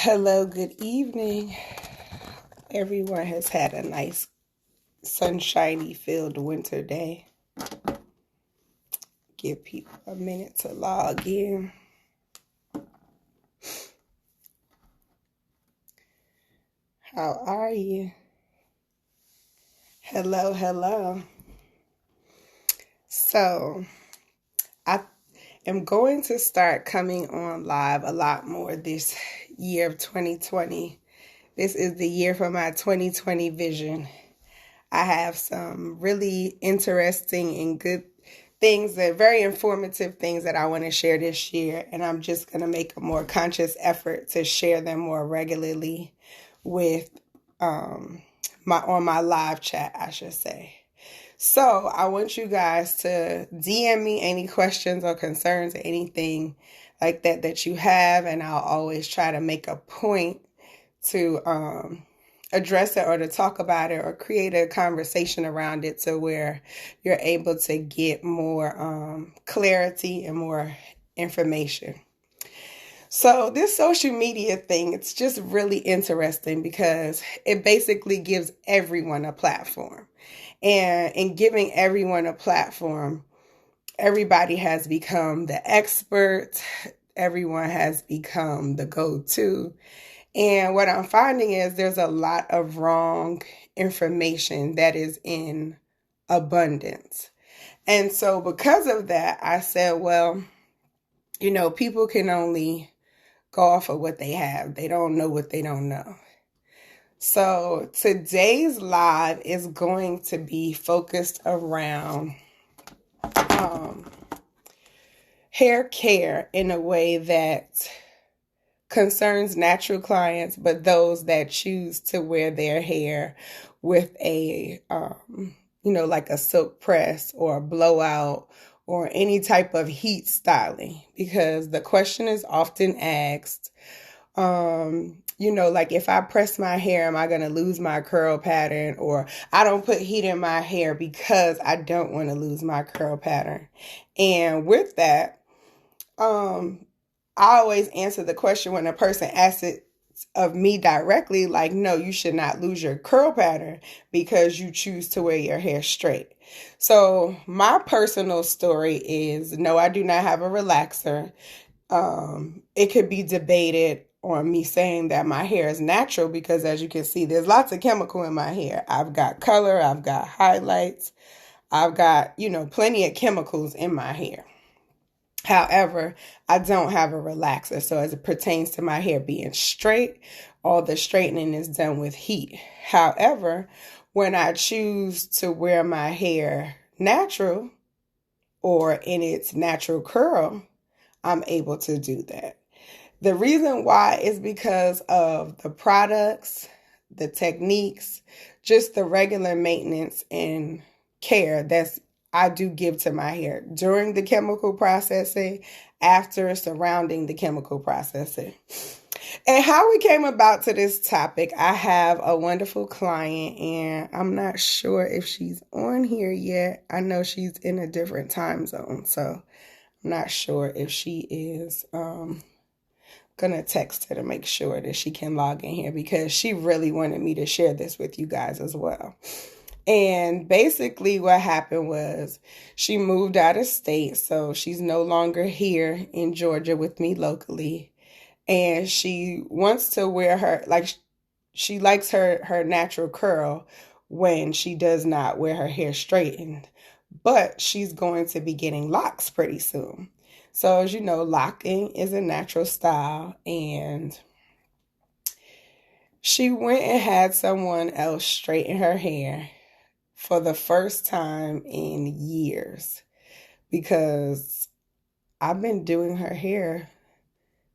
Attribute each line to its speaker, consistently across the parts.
Speaker 1: Hello, good evening. Everyone has had a nice, sunshiny filled winter day. Give people a minute to log in. How are you? Hello, hello. So, I am going to start coming on live a lot more this year of 2020. This is the year for my 2020 vision. I have some really interesting and good things that very informative things that I want to share this year, and I'm just going to make a more conscious effort to share them more regularly with my live chat, I should say. So I want you guys to DM me any questions or concerns or anything like that you have, and I'll always try to make a point to address it or to talk about it or create a conversation around it to where you're able to get more clarity and more information. So this social media thing, it's just really interesting because it basically gives everyone a platform. And in giving everyone a platform, everybody has become the expert. Everyone has become the go-to. And what I'm finding is there's a lot of wrong information that is in abundance. And so because of that, I said, well, people can only go off of what they have. They don't know what they don't know. So today's live is going to be focused around hair care in a way that concerns natural clients, but those that choose to wear their hair with a, like a silk press or a blowout or any type of heat styling, because the question is often asked, like if I press my hair, am I going to lose my curl pattern? Or I don't put heat in my hair because I don't want to lose my curl pattern. And with that, I always answer the question when a person asks it of me directly, like, no, you should not lose your curl pattern because you choose to wear your hair straight. So my personal story is, no, I do not have a relaxer. It could be debated on me saying that my hair is natural because, as you can see, there's lots of chemical in my hair. I've got color, I've got highlights, I've got, plenty of chemicals in my hair. However, I don't have a relaxer. So as it pertains to my hair being straight, all the straightening is done with heat. However, when I choose to wear my hair natural or in its natural curl, I'm able to do that. The reason why is because of the products, the techniques, just the regular maintenance and care I do give to my hair during the chemical processing, after, surrounding the chemical processing. And how we came about to this topic, I have a wonderful client, and I'm not sure if she's on here yet. I know she's in a different time zone, so I'm not sure if she is gonna text her to make sure that she can log in here, because she really wanted me to share this with you guys as well. And basically what happened was she moved out of state, so she's no longer here in Georgia with me locally. And she wants to wear she likes her natural curl when she does not wear her hair straightened. But she's going to be getting locks pretty soon. So as you know, locking is a natural style, and she went and had someone else straighten her hair for the first time in years, because I've been doing her hair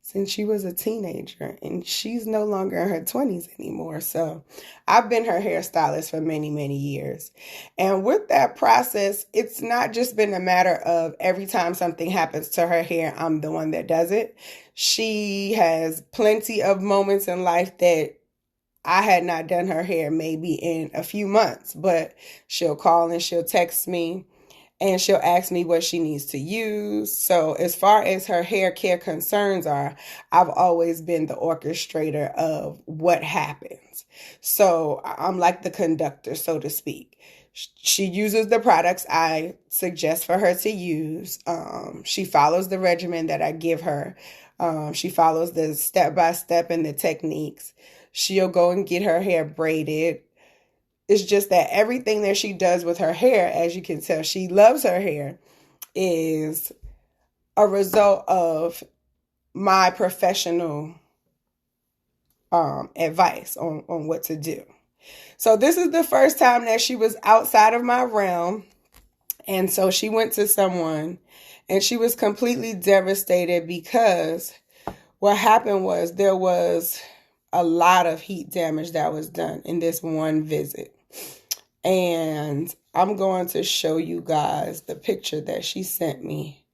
Speaker 1: since she was a teenager, and she's no longer in her 20s anymore. So I've been her hairstylist for many, many years. And with that process, it's not just been a matter of every time something happens to her hair, I'm the one that does it. She has plenty of moments in life that I had not done her hair maybe in a few months, but she'll call and she'll text me and she'll ask me what she needs to use. So as far as her hair care concerns are, I've always been the orchestrator of what happens. So I'm like the conductor, so to speak. She uses the products I suggest for her to use. She follows the regimen that I give her. She follows the step-by-step and the techniques. She'll go and get her hair braided. It's just that everything that she does with her hair, as you can tell, she loves her hair, is a result of my professional advice on what to do. So this is the first time that she was outside of my realm. And so she went to someone and she was completely devastated because what happened was there was a lot of heat damage that was done in this one visit. And I'm going to show you guys the picture that she sent me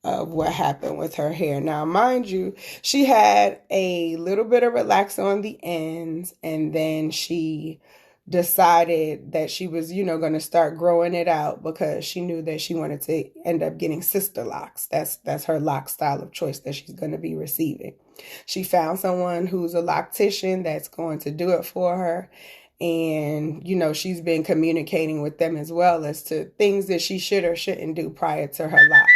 Speaker 1: of what happened with her hair. Now, mind you, she had a little bit of relax on the ends, and then she decided that she was, going to start growing it out because she knew that she wanted to end up getting sister locks. That's her lock style of choice that she's going to be receiving. She found someone who's a loctician that's going to do it for her. And, she's been communicating with them as well as to things that she should or shouldn't do prior to her locks.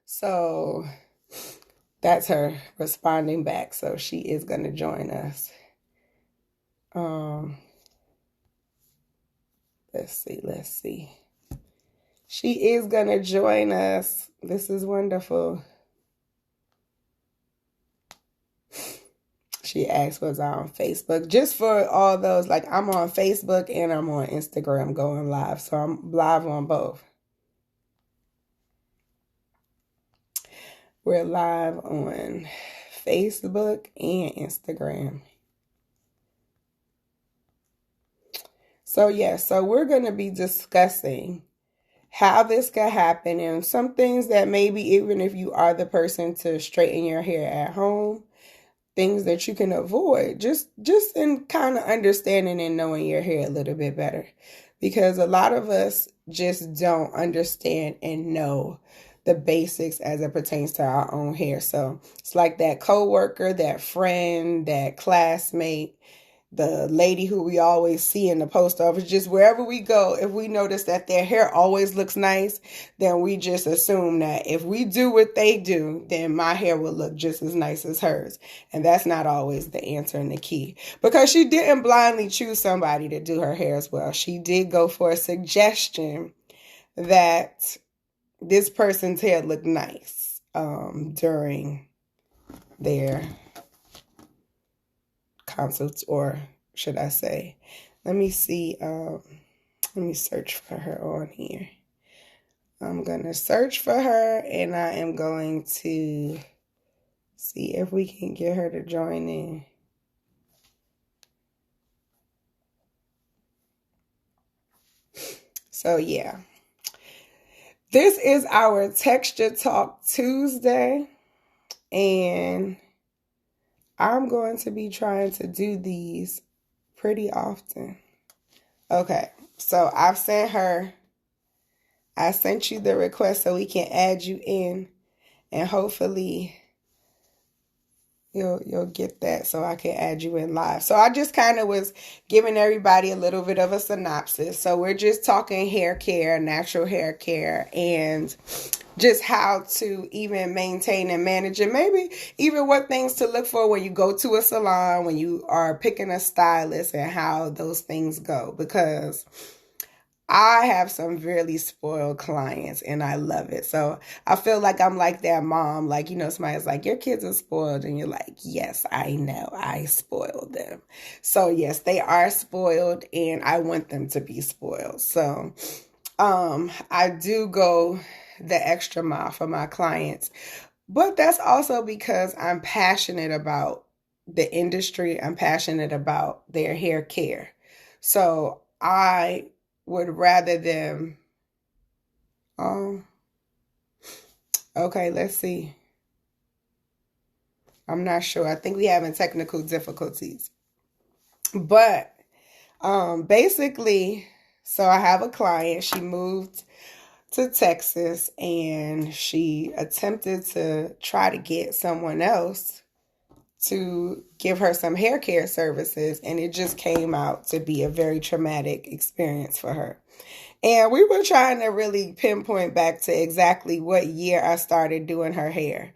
Speaker 1: So that's her responding back. So she is going to join us. Let's see. She is going to join us. This is wonderful. She asked, was I on Facebook? Just for all those, like I'm on Facebook and I'm on Instagram going live. So I'm live on both. We're live on Facebook and Instagram. So so we're going to be discussing how this could happen and some things that maybe even if you are the person to straighten your hair at home, things that you can avoid just in kind of understanding and knowing your hair a little bit better, because a lot of us just don't understand and know the basics as it pertains to our own hair. So it's like that coworker, that friend, that classmate, the lady who we always see in the post office, just wherever we go, if we notice that their hair always looks nice, then we just assume that if we do what they do, then my hair will look just as nice as hers. And that's not always the answer and the key, because she didn't blindly choose somebody to do her hair as well. She did go for a suggestion that this person's hair looked nice during their consults, or should I say, let me see, let me search for her on here. I'm going to search for her and I am going to see if we can get her to join in. So this is our Texture Talk Tuesday, and I'm going to be trying to do these pretty often. Okay, so I sent you the request so we can add you in, and hopefully you'll get that so I can add you in live. So I just kind of was giving everybody a little bit of a synopsis. So we're just talking hair care, natural hair care, and just how to even maintain and manage it. Maybe even what things to look for when you go to a salon, when you are picking a stylist, and how those things go. Because I have some really spoiled clients and I love it. So I feel like I'm like that mom, like, somebody's like, your kids are spoiled. And you're like, yes, I know, I spoiled them. So yes, they are spoiled and I want them to be spoiled. So I do go the extra mile for my clients, but that's also because I'm passionate about the industry. I'm passionate about their hair care. So I would rather them, okay, let's see. I'm not sure. I think we're having technical difficulties. But basically, So I have a client. She moved to Texas and she attempted to try to get someone else to give her some hair care services, and it just came out to be a very traumatic experience for her. And we were trying to really pinpoint back to exactly what year I started doing her hair.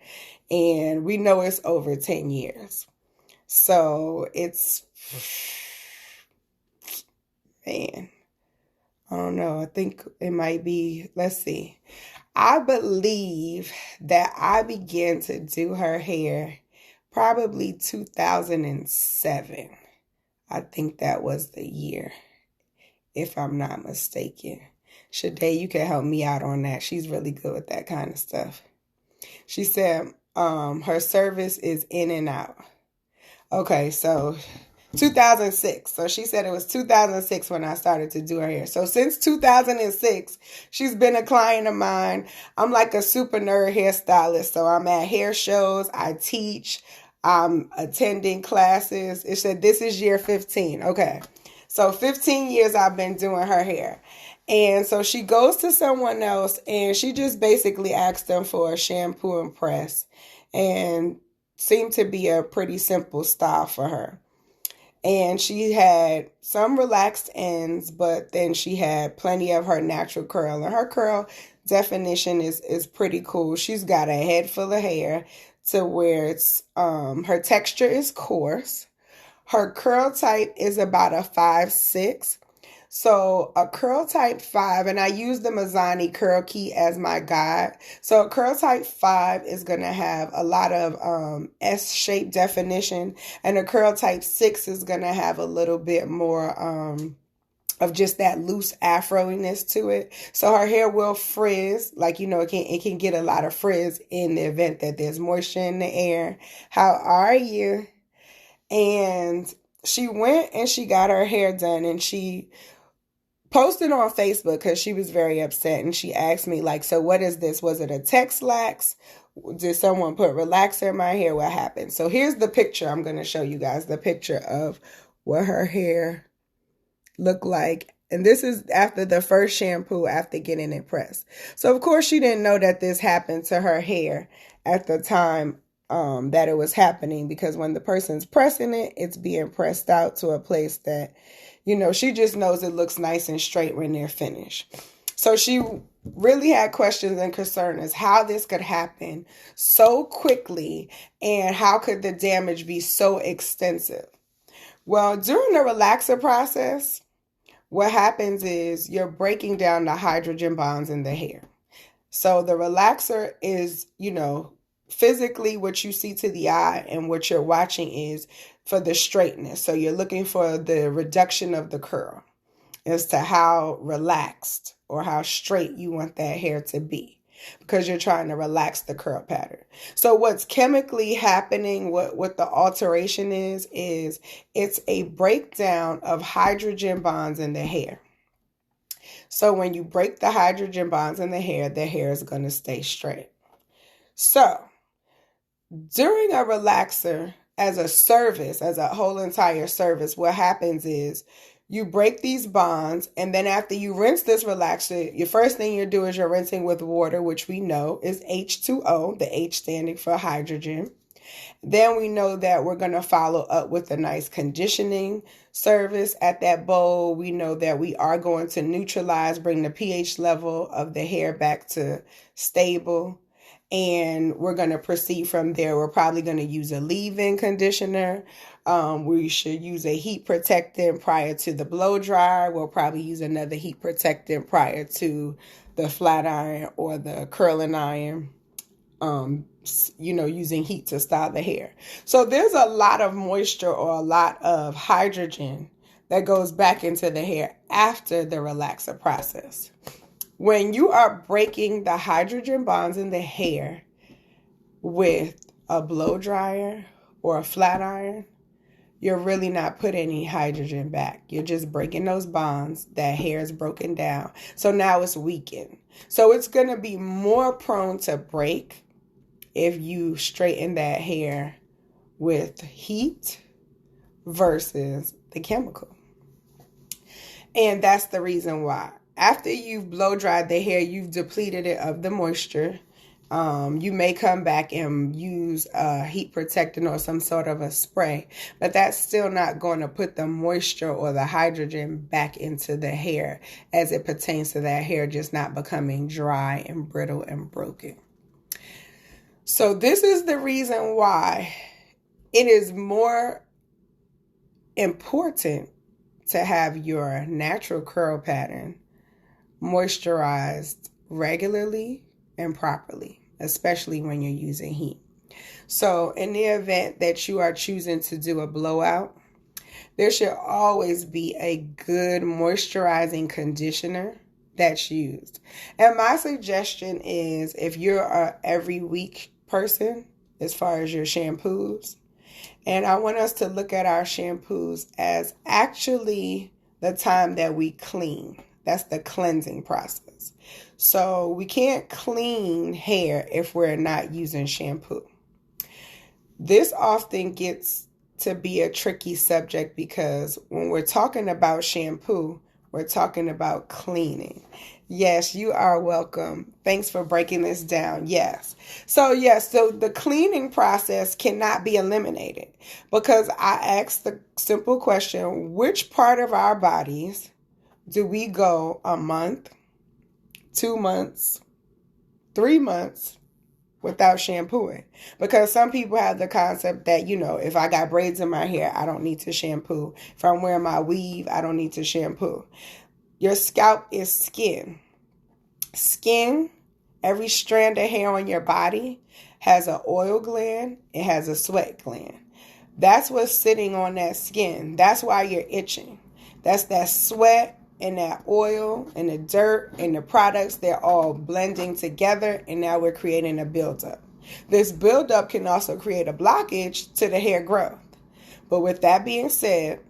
Speaker 1: And we know it's over 10 years. So it's, man, I don't know. I think it might be, let's see. I believe that I began to do her hair probably 2007. I think that was the year, if I'm not mistaken. Shade, you can help me out on that. She's really good with that kind of stuff. She said her service is in and out. Okay, so 2006. So she said it was 2006 when I started to do her hair. So since 2006, she's been a client of mine. I'm like a super nerd hairstylist. So I'm at hair shows. I teach. I'm attending classes. It said this is year 15. Okay. So 15 years I've been doing her hair. And so she goes to someone else and she just basically asked them for a shampoo and press, and seemed to be a pretty simple style for her. And she had some relaxed ends, but then she had plenty of her natural curl. And her curl definition is pretty cool. She's got a head full of hair to where it's her texture is coarse. Her curl type is about a 5'6". So a curl type 5, and I use the Mizani Curl Key as my guide. So a curl type 5 is going to have a lot of S-shaped definition, and a curl type 6 is going to have a little bit more of just that loose afro-ness to it. So her hair will frizz, like, you know, it can get a lot of frizz in the event that there's moisture in the air. How are you? And she went and she got her hair done, and she posted on Facebook because she was very upset, and she asked me, like, so what is this? Was it a Tex-Lax? Did someone put relaxer in my hair? What happened? So here's the picture. I'm going to show you guys the picture of what her hair looked like. And this is after the first shampoo after getting it pressed. So of course she didn't know that this happened to her hair at the time that it was happening, because when the person's pressing it, it's being pressed out to a place that, you know, she just knows it looks nice and straight when they're finished. So she really had questions and concerns as how this could happen so quickly and how could the damage be so extensive. Well, during the relaxer process, what happens is you're breaking down the hydrogen bonds in the hair. So the relaxer is, you know, physically what you see to the eye, and what you're watching is for the straightness. So you're looking for the reduction of the curl as to how relaxed or how straight you want that hair to be, because you're trying to relax the curl pattern. So what's chemically happening, what the alteration is it's a breakdown of hydrogen bonds in the hair. So when you break the hydrogen bonds in the hair is going to stay straight. So during a relaxer, as a service, as a whole entire service, what happens is you break these bonds, and then after you rinse this relaxer, your first thing you do is you're rinsing with water, which we know is H2O, the H standing for hydrogen. Then we know that we're going to follow up with a nice conditioning service at that bowl. We know that we are going to neutralize, bring the pH level of the hair back to stable. And we're going to proceed from there. We're probably going to use a leave-in conditioner. We should use a heat protectant prior to the blow dryer. We'll probably use another heat protectant prior to the flat iron or the curling iron. You know, using heat to style the hair. So there's a lot of moisture or a lot of hydrogen that goes back into the hair after the relaxer process. When you are breaking the hydrogen bonds in the hair with a blow dryer or a flat iron, you're really not putting any hydrogen back. You're just breaking those bonds. That hair is broken down. So now it's weakened. So it's going to be more prone to break if you straighten that hair with heat versus the chemical. And that's the reason why. After you've blow dried the hair, you've depleted it of the moisture. You may come back and use a heat protectant or some sort of a spray, but that's still not going to put the moisture or the hydrogen back into the hair as it pertains to that hair just not becoming dry and brittle and broken. So this is the reason why it is more important to have your natural curl pattern moisturized regularly and properly, especially when you're using heat. So in the event that you are choosing to do a blowout, there should always be a good moisturizing conditioner that's used. And my suggestion is, if you're a every week person as far as your shampoos, and I want us to look at our shampoos as actually the time that we clean. That's the cleansing process. So we can't clean hair if we're not using shampoo. This often gets to be a tricky subject because when we're talking about shampoo, we're talking about cleaning. Yes, you are welcome. Thanks for breaking this down. Yes. So the cleaning process cannot be eliminated because I asked the simple question, which part of our bodies do we go a month, 2 months, 3 months without shampooing? Because some people have the concept that, if I got braids in my hair, I don't need to shampoo. If I'm wearing my weave, I don't need to shampoo. Your scalp is skin. Skin, every strand of hair on your body has an oil gland. It has a sweat gland. That's what's sitting on that skin. That's why you're itching. That's that sweat and that oil and the dirt and the products. They're all blending together, and now we're creating a buildup. This buildup can also create a blockage to the hair growth. But with that being said,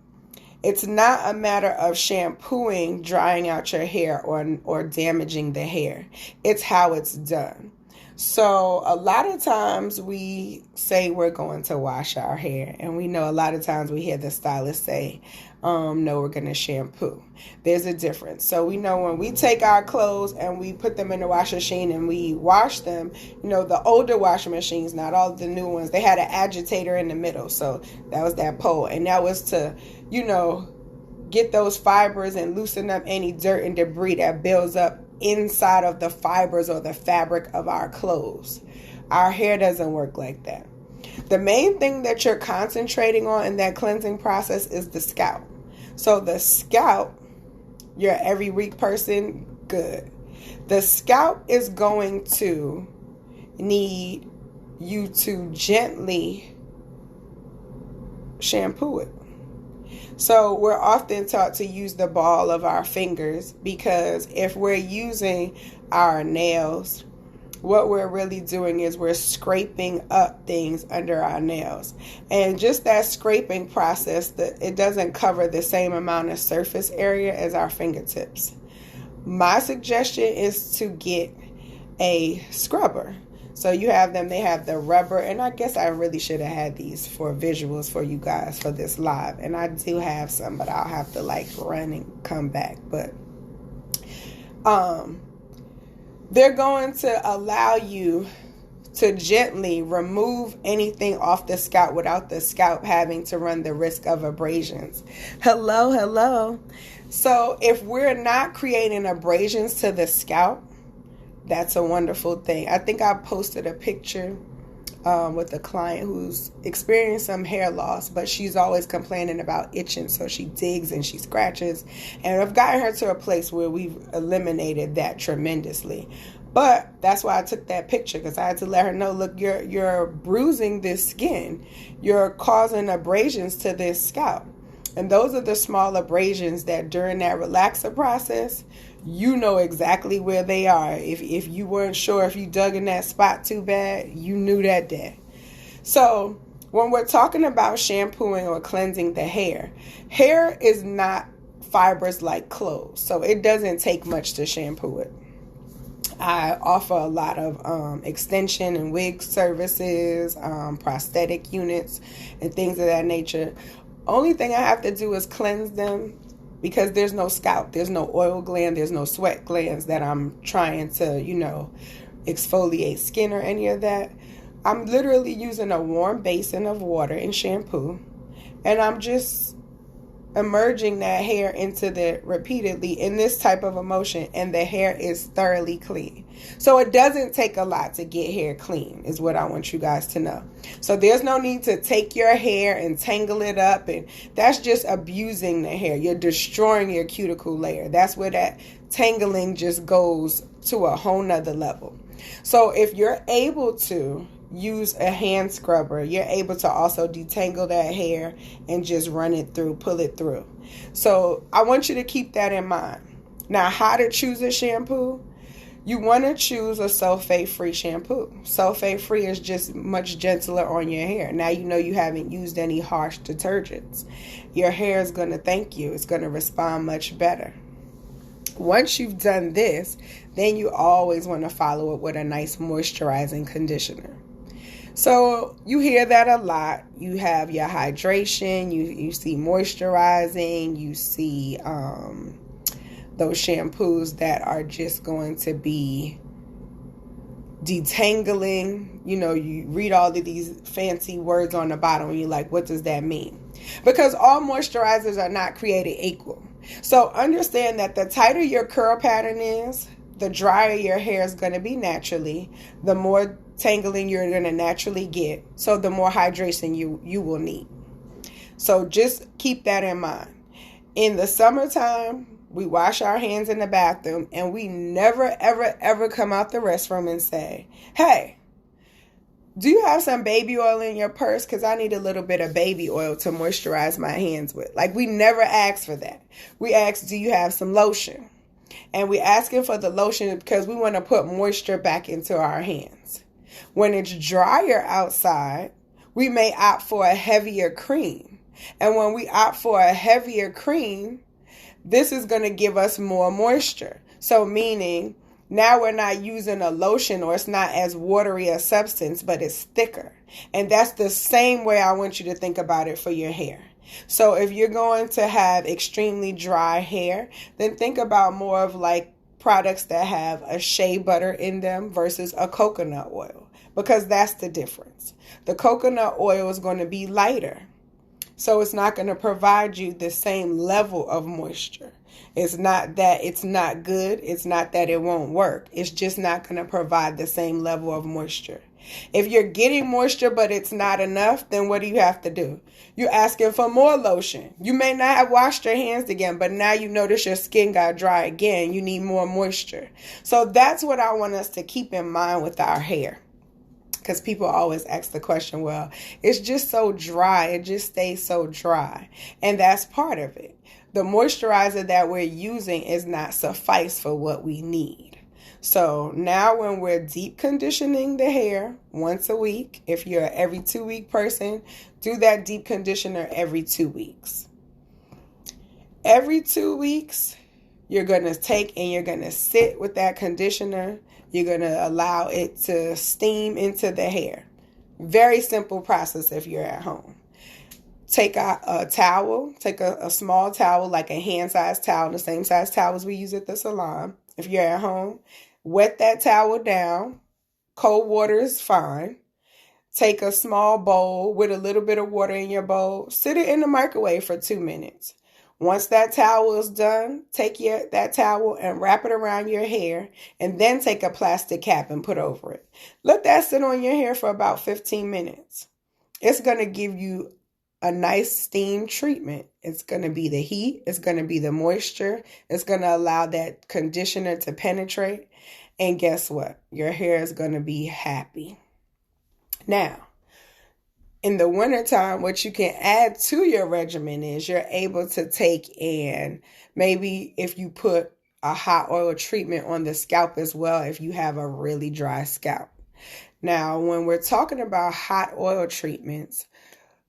Speaker 1: it's not a matter of shampooing, drying out your hair, or damaging the hair. It's how it's done. So a lot of times we say we're going to wash our hair, and we know a lot of times we hear the stylist say, no, we're going to shampoo. There's a difference. So we know when we take our clothes and we put them in the washing machine and we wash them, the older washing machines, not all of the new ones, they had an agitator in the middle. So that was that pole. And that was to, get those fibers and loosen up any dirt and debris that builds up inside of the fibers or the fabric of our clothes. Our hair doesn't work like that. The main thing that you're concentrating on in that cleansing process is the scalp. So the scalp, you're an every week person, good. The scalp is going to need you to gently shampoo it. So we're often taught to use the ball of our fingers because if we're using our nails, what we're really doing is we're scraping up things under our nails. And just that scraping process, it doesn't cover the same amount of surface area as our fingertips. My suggestion is to get a scrubber. So you have them, they have the rubber, and I guess I really should have had these for visuals for you guys for this live. And I do have some, but I'll have to run and come back. But they're going to allow you to gently remove anything off the scalp without the scalp having to run the risk of abrasions. Hello. So if we're not creating abrasions to the scalp, that's a wonderful thing. I think I posted a picture with a client who's experienced some hair loss, but she's always complaining about itching, so she digs and she scratches. And I've gotten her to a place where we've eliminated that tremendously. But that's why I took that picture, because I had to let her know, look, you're bruising this skin. You're causing abrasions to this scalp. And those are the small abrasions that during that relaxer process, you know exactly where they are. If you weren't sure if you dug in that spot too bad, you knew that day. So when we're talking about shampooing or cleansing the hair is not fibers like clothes. So it doesn't take much to shampoo it. I offer a lot of extension and wig services, prosthetic units, and things of that nature. Only thing I have to do is cleanse them because there's no scalp, there's no oil gland, there's no sweat glands that I'm trying to, exfoliate skin or any of that. I'm literally using a warm basin of water and shampoo, and I'm just emerging that hair into the repeatedly in this type of emotion, and the hair is thoroughly clean. So it doesn't take a lot to get hair clean, is what I want you guys to know. So there's no need to take your hair and tangle it up, and that's just abusing the hair. You're destroying your cuticle layer. That's where that tangling just goes to a whole nother level. So if you're able to use a hand scrubber, you're able to also detangle that hair and just run it through, pull it through. So I want you to keep that in mind. Now, how to choose a shampoo? You want to choose a sulfate-free shampoo. Sulfate-free is just much gentler on your hair. Now you know you haven't used any harsh detergents. Your hair is going to thank you. It's going to respond much better. Once you've done this, then you always want to follow it with a nice moisturizing conditioner. So you hear that a lot. You have your hydration, you see moisturizing, you see those shampoos that are just going to be detangling. You read all of these fancy words on the bottom and you're like, what does that mean? Because all moisturizers are not created equal. So understand that the tighter your curl pattern is, the drier your hair is going to be naturally, the more tangling you're going to naturally get, so the more hydration you will need. So just keep that in mind. In the summertime, we wash our hands in the bathroom, and we never, ever, ever come out the restroom and say, hey, do you have some baby oil in your purse? Because I need a little bit of baby oil to moisturize my hands with. Like, we never ask for that. We ask, do you have some lotion? And we asking for the lotion because we want to put moisture back into our hands. When it's drier outside, we may opt for a heavier cream. And when we opt for a heavier cream, this is going to give us more moisture. So meaning now we're not using a lotion, or it's not as watery a substance, but it's thicker. And that's the same way I want you to think about it for your hair. So if you're going to have extremely dry hair, then think about more of like products that have a shea butter in them versus a coconut oil, because that's the difference. The coconut oil is going to be lighter, so it's not going to provide you the same level of moisture. It's not that it's not good. It's not that it won't work. It's just not going to provide the same level of moisture. If you're getting moisture but it's not enough, then what do you have to do? You're asking for more lotion. You may not have washed your hands again, but now you notice your skin got dry again. You need more moisture. So that's what I want us to keep in mind with our hair. Because people always ask the question, well, it's just so dry. It just stays so dry. And that's part of it. The moisturizer that we're using is not suffice for what we need. So now when we're deep conditioning the hair once a week, if you're an every 2-week person, do that deep conditioner every 2 weeks. Every 2 weeks, you're going to take and you're going to sit with that conditioner. You're going to allow it to steam into the hair. Very simple process if you're at home. Take a towel, take a small towel, like a hand-sized towel, the same size towels we use at the salon. If you're at home, wet that towel down. Cold water is fine. Take a small bowl with a little bit of water in your bowl. Sit it in the microwave for 2 minutes. Once that towel is done, take that towel and wrap it around your hair, and then take a plastic cap and put over it. Let that sit on your hair for about 15 minutes. It's going to give you a nice steam treatment. It's going to be the heat. It's going to be the moisture. It's going to allow that conditioner to penetrate. And guess what? Your hair is going to be happy. Now, in the wintertime, what you can add to your regimen is you're able to take and maybe if you put a hot oil treatment on the scalp as well, if you have a really dry scalp. Now, when we're talking about hot oil treatments,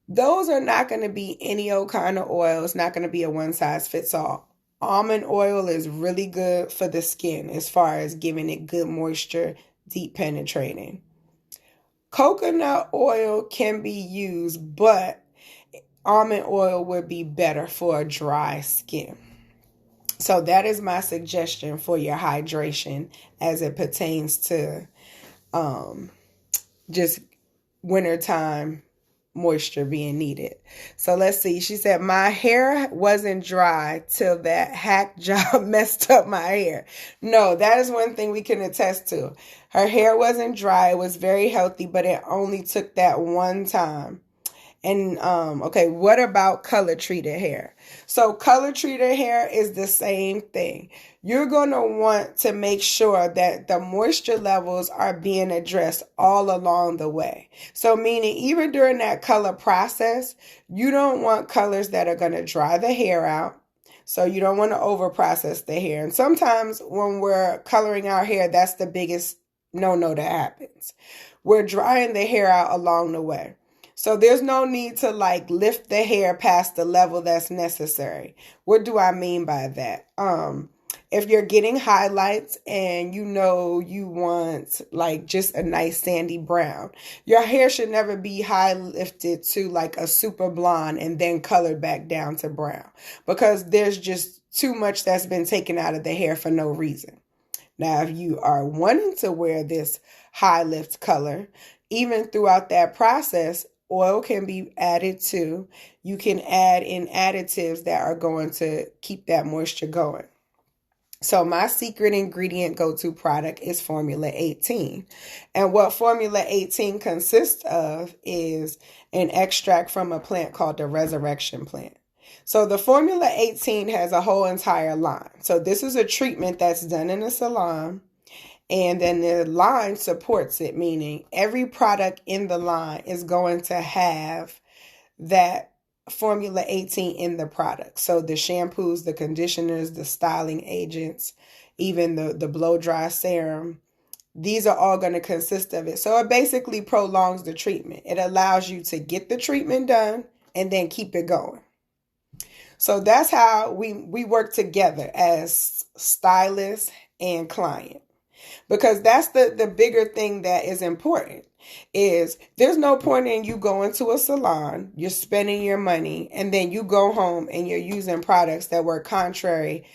Speaker 1: those are not going to be any old kind of oil. It's not going to be a one size fits all. Almond oil is really good for the skin as far as giving it good moisture, deep penetrating. Coconut oil can be used, but almond oil would be better for a dry skin. So that is my suggestion for your hydration as it pertains to just wintertime moisture being needed. So let's see. She said, my hair wasn't dry till that hack job messed up my hair. No, that is one thing we can attest to. Her hair wasn't dry. It was very healthy, but it only took that one time. And okay, what about color treated hair? So color treated hair is the same thing. You're going to want to make sure that the moisture levels are being addressed all along the way. So meaning even during that color process, you don't want colors that are going to dry the hair out. So you don't want to over process the hair. And sometimes when we're coloring our hair, that's the biggest no-no that happens. We're drying the hair out along the way. So there's no need to like lift the hair past the level that's necessary. What do I mean by that? If you're getting highlights and you know you want like just a nice sandy brown, your hair should never be high lifted to like a super blonde and then colored back down to brown, because there's just too much that's been taken out of the hair for no reason. Now, if you are wanting to wear this high lift color, even throughout that process, oil can be added too. You can add in additives that are going to keep that moisture going. So my secret ingredient go-to product is Formula 18. And what Formula 18 consists of is an extract from a plant called the resurrection plant. So the Formula 18 has a whole entire line. So this is a treatment that's done in a salon, and then the line supports it, meaning every product in the line is going to have that Formula 18 in the product. So the shampoos, the conditioners, the styling agents, even the blow dry serum, these are all going to consist of it. So it basically prolongs the treatment. It allows you to get the treatment done and then keep it going. So that's how we work together as stylist and client. Because that's the bigger thing that is important, is there's no point in you going to a salon, you're spending your money, and then you go home and you're using products that work contrary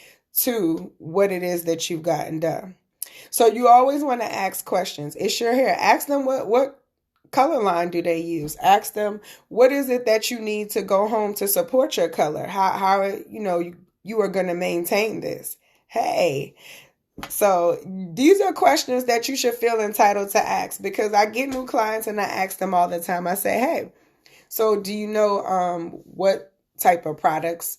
Speaker 1: to what it is that you've gotten done. So you always want to ask questions. It's your hair. Ask them what color line do they use. Ask them, what is it that you need to go home to support your color? How you are going to maintain this. Hey. So these are questions that you should feel entitled to ask, because I get new clients and I ask them all the time. I say, hey, so do you know what type of products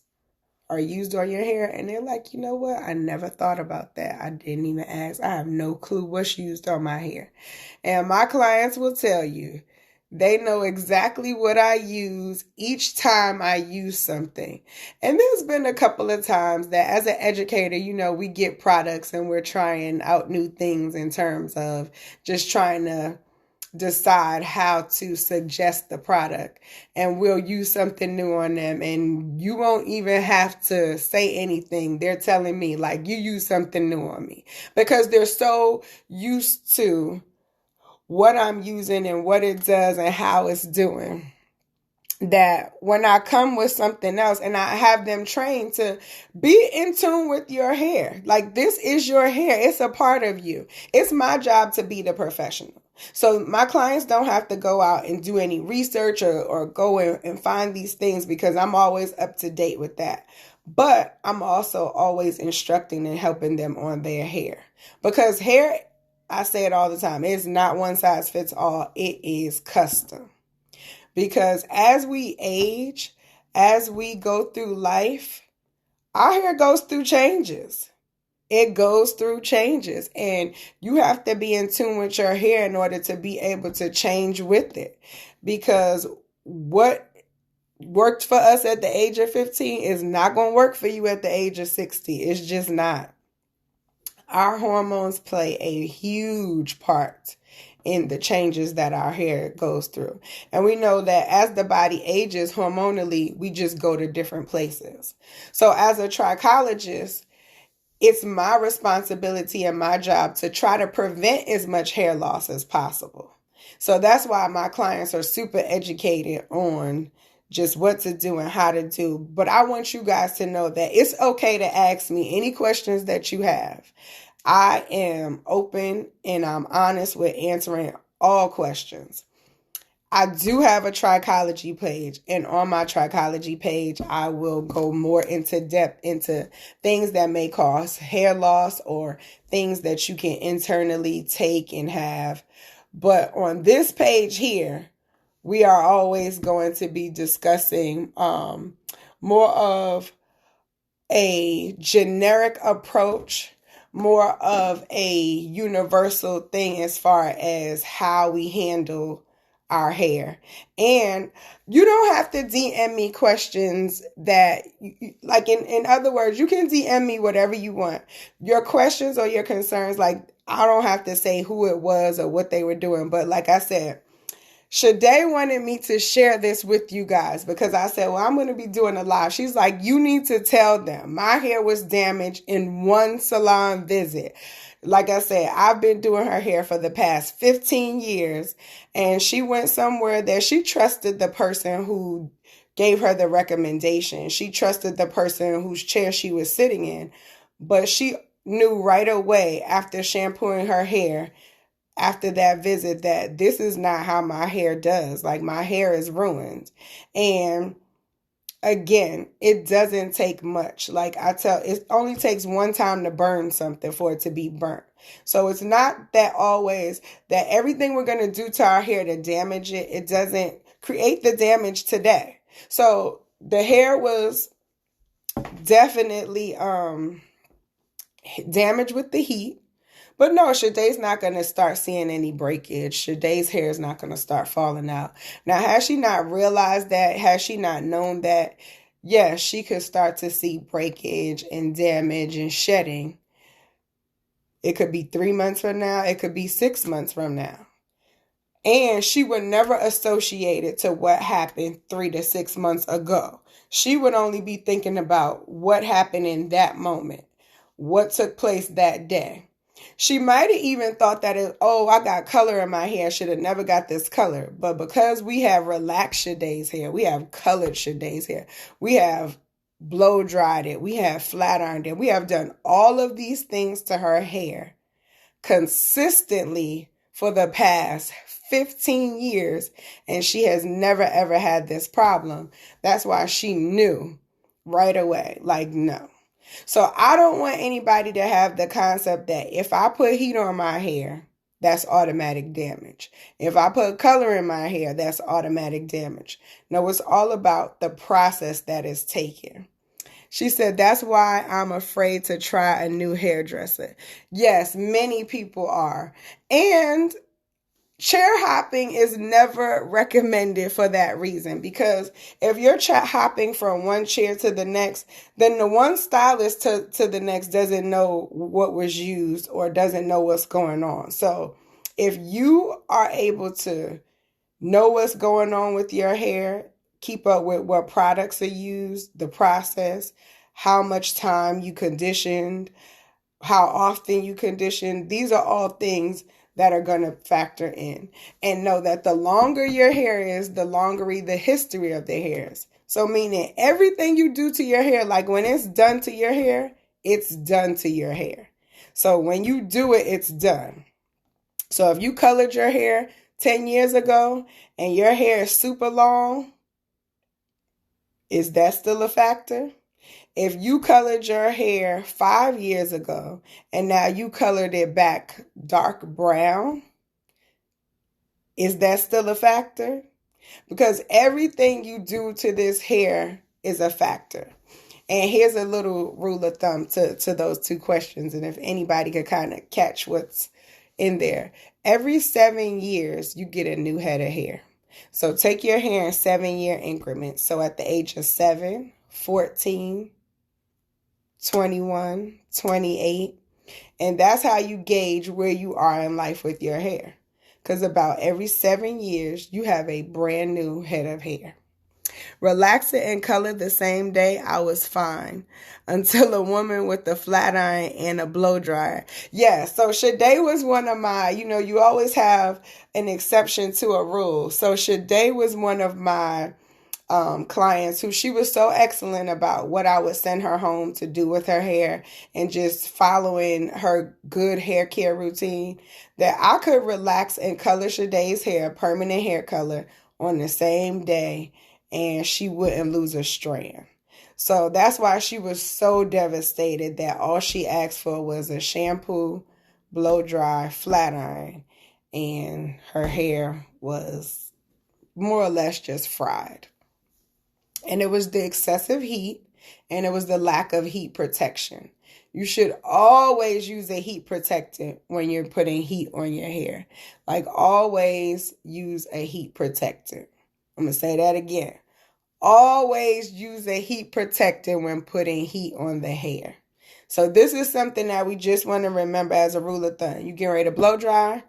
Speaker 1: are used on your hair? And they're like, you know what? I never thought about that. I didn't even ask. I have no clue what's used on my hair. And my clients will tell you, they know exactly what I use each time I use something. And there's been a couple of times that as an educator, we get products and we're trying out new things in terms of just trying to decide how to suggest the product. And we'll use something new on them and you won't even have to say anything. They're telling me like, you use something new on me, because they're so used to what I'm using and what it does and how it's doing, that when I come with something else and I have them trained to be in tune with your hair, like this is your hair, it's a part of you. It's my job to be the professional. So my clients don't have to go out and do any research or go and find these things, because I'm always up to date with that. But I'm also always instructing and helping them on their hair, because hair, I say it all the time, it's not one size fits all. It is custom. Because as we age, as we go through life, our hair goes through changes. It goes through changes. And you have to be in tune with your hair in order to be able to change with it. Because what worked for us at the age of 15 is not going to work for you at the age of 60. It's just not. Our hormones play a huge part in the changes that our hair goes through. And we know that as the body ages hormonally, we just go to different places. So as a trichologist, it's my responsibility and my job to try to prevent as much hair loss as possible. So that's why my clients are super educated on just what to do and how to do. But I want you guys to know that it's okay to ask me any questions that you have. I am open and I'm honest with answering all questions. I do have a trichology page, and on my trichology page, I will go more into depth into things that may cause hair loss or things that you can internally take and have. But on this page here, we are always going to be discussing more of a generic approach, more of a universal thing as far as how we handle our hair. And you don't have to DM me questions that, like, in other words, you can DM me whatever you want. Your questions or your concerns, like, I don't have to say who it was or what they were doing. But like I said, Shade wanted me to share this with you guys because I said, well, I'm going to be doing a live. She's like, you need to tell them my hair was damaged in one salon visit. Like I said, I've been doing her hair for the past 15 years, and she went somewhere that she trusted the person who gave her the recommendation. She trusted the person whose chair she was sitting in, but she knew right away after shampooing her hair after that visit that this is not how my hair does. Like, my hair is ruined. And again, it doesn't take much. Like I tell, it only takes one time to burn something for it to be burnt. So it's not that always that everything we're going to do to our hair to damage it, it doesn't create the damage today. So the hair was definitely damaged with the heat. But no, Shade's not going to start seeing any breakage. Shade's hair is not going to start falling out. Now, has she not realized that? Has she not known that? Yes, she could start to see breakage and damage and shedding. It could be 3 months from now. It could be 6 months from now. And she would never associate it to what happened 3 to 6 months ago. She would only be thinking about what happened in that moment, what took place that day. She might have even thought that, I got color in my hair. Should have never got this color. But because we have relaxed Shade's hair, we have colored Shade's hair, we have blow dried it, we have flat ironed it, we have done all of these things to her hair consistently for the past 15 years, and she has never ever had this problem. That's why she knew right away, like, no. So I don't want anybody to have the concept that if I put heat on my hair, that's automatic damage. If I put color in my hair, that's automatic damage. No, it's all about the process that is taken. She said, that's why I'm afraid to try a new hairdresser. Yes, many people are. And chair hopping is never recommended for that reason, because if you're hopping from one chair to the next, then the one stylist to the next doesn't know what was used or doesn't know what's going on. So if you are able to know what's going on with your hair, keep up with what products are used, the process, how much time you conditioned, how often you conditioned, these are all things that are going to factor in. And know that the longer your hair is, the longer the history of the hairs. So meaning everything you do to your hair, like when it's done to your hair, it's done to your hair. So when you do it, it's done. So if you colored your hair 10 years ago and your hair is super long, is that still a factor? If you colored your hair 5 years ago and now you colored it back dark brown, is that still a factor? Because everything you do to this hair is a factor. And here's a little rule of thumb to those two questions. And if anybody could kind of catch what's in there. Every 7 years, you get a new head of hair. So take your hair in 7-year increments. So at the age of 7, 14, 21, 28. And that's how you gauge where you are in life with your hair. Because about every 7 years, you have a brand new head of hair. Relax it and color the same day, I was fine. Until a woman with a flat iron and a blow dryer. Yeah, so Shade was one of my, you always have an exception to a rule. So Shade was one of my clients who she was so excellent about what I would send her home to do with her hair and just following her good hair care routine that I could relax and color Shade's hair, permanent hair color, on the same day and she wouldn't lose a strand. So that's why she was so devastated that all she asked for was a shampoo, blow dry, flat iron, and her hair was more or less just fried. And it was the excessive heat and it was the lack of heat protection. You should always use a heat protectant when you're putting heat on your hair. Like always use a heat protectant. I'm going to say that again. Always use a heat protectant when putting heat on the hair. So this is something that we just want to remember as a rule of thumb. You get ready to blow dry,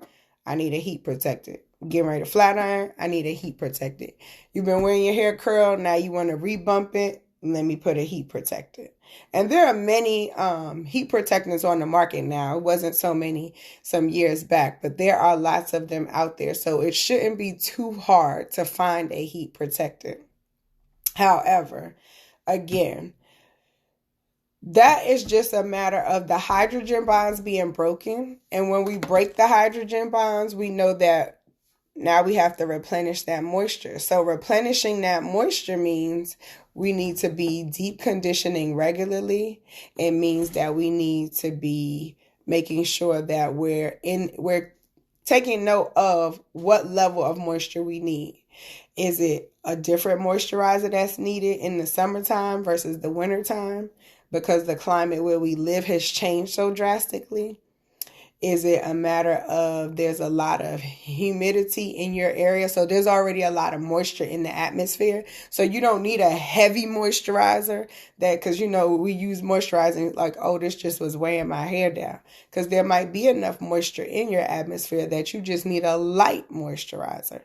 Speaker 1: I need a heat protectant. Getting ready to flat iron, I need a heat protectant. You've been wearing your hair curl, now you want to rebump it, let me put a heat protectant. And there are many heat protectants on the market now. It wasn't so many some years back, but there are lots of them out there. So it shouldn't be too hard to find a heat protectant. However, again, that is just a matter of the hydrogen bonds being broken. And when we break the hydrogen bonds, we know that now we have to replenish that moisture. So replenishing that moisture means we need to be deep conditioning regularly. It means that we need to be making sure that we're taking note of what level of moisture we need. Is it a different moisturizer that's needed in the summertime versus the wintertime because the climate where we live has changed so drastically? Is it a matter of there's a lot of humidity in your area? So there's already a lot of moisture in the atmosphere. So you don't need a heavy moisturizer because, we use moisturizing like, oh, this just was weighing my hair down. Because there might be enough moisture in your atmosphere that you just need a light moisturizer.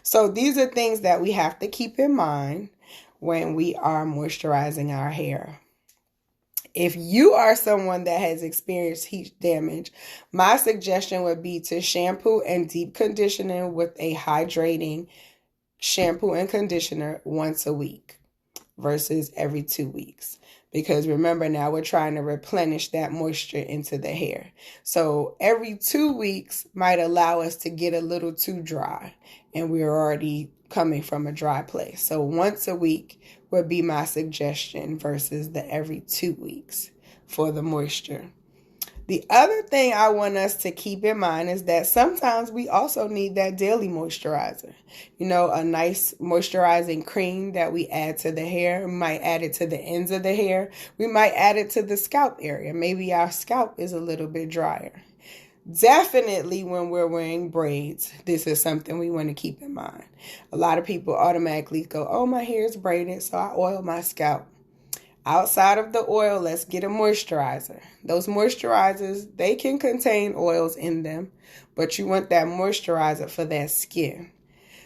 Speaker 1: So these are things that we have to keep in mind when we are moisturizing our hair. If you are someone that has experienced heat damage, my suggestion would be to shampoo and deep conditioning with a hydrating shampoo and conditioner once a week versus every 2 weeks. Because remember, now we're trying to replenish that moisture into the hair. So every 2 weeks might allow us to get a little too dry, and we're already coming from a dry place. So once a week would be my suggestion versus the every 2 weeks for the moisture. The other thing I want us to keep in mind is that sometimes we also need that daily moisturizer. A nice moisturizing cream that we add to the hair. We might add it to the ends of the hair. We might add it to the scalp area. Maybe our scalp is a little bit drier. Definitely when we're wearing braids, this is something we want to keep in mind. A lot of people automatically go, oh, my hair is braided, so I oil my scalp. Outside of the oil, let's get a moisturizer. Those moisturizers, they can contain oils in them, but you want that moisturizer for that skin.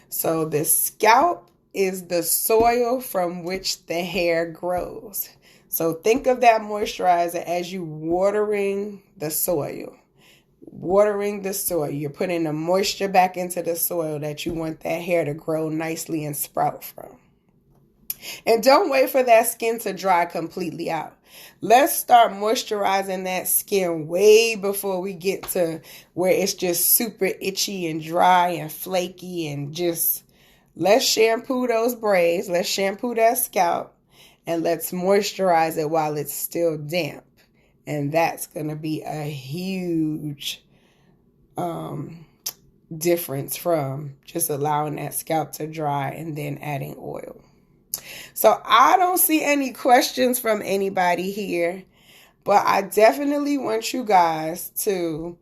Speaker 1: So the scalp is the soil from which the hair grows. So think of that moisturizer as you watering the soil. Watering the soil. You're putting the moisture back into the soil that you want that hair to grow nicely and sprout from. And don't wait for that skin to dry completely out. Let's start moisturizing that skin way before we get to where it's just super itchy and dry and flaky and just let's shampoo those braids. Let's shampoo that scalp and let's moisturize it while it's still damp. And that's going to be a huge difference from just allowing that scalp to dry and then adding oil. So I don't see any questions from anybody here, but I definitely want you guys to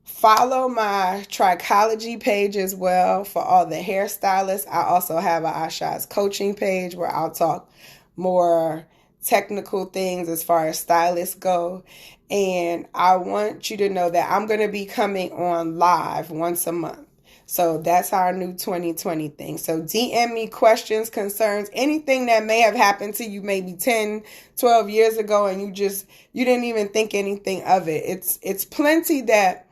Speaker 1: follow my Trichology page as well for all the hairstylists. I also have an Asha's coaching page where I'll talk more technical things as far as stylists go. And I want you to know that I'm going to be coming on live once a month. So that's our new 2020 thing. So DM me questions, concerns, anything that may have happened to you maybe 10, 12 years ago and you didn't even think anything of it. It's plenty that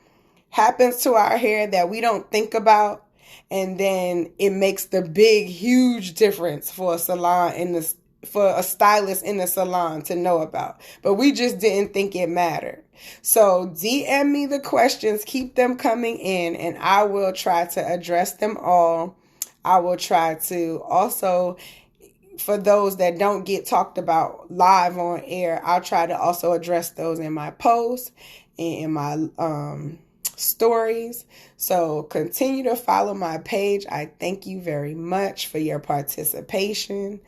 Speaker 1: happens to our hair that we don't think about. and then it makes the big, huge difference for a salon for a stylist in the salon to know about. But we just didn't think it mattered. So DM me the questions, keep them coming in, and I will try to address them all. I will try to also, for those that don't get talked about live on air, I'll try to also address those in my posts and in my stories. So continue to follow my page. I thank you very much for your participation.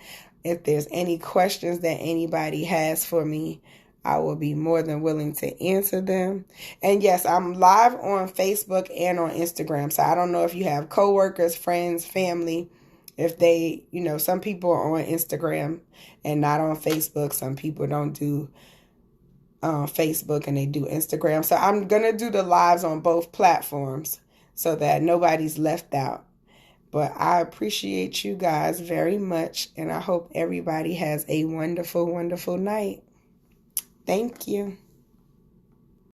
Speaker 1: If there's any questions that anybody has for me, I will be more than willing to answer them. And yes, I'm live on Facebook and on Instagram. So I don't know if you have coworkers, friends, family, if they, some people are on Instagram and not on Facebook. Some people don't do Facebook and they do Instagram. So I'm going to do the lives on both platforms so that nobody's left out. But I appreciate you guys very much, and I hope everybody has a wonderful, wonderful night. Thank you.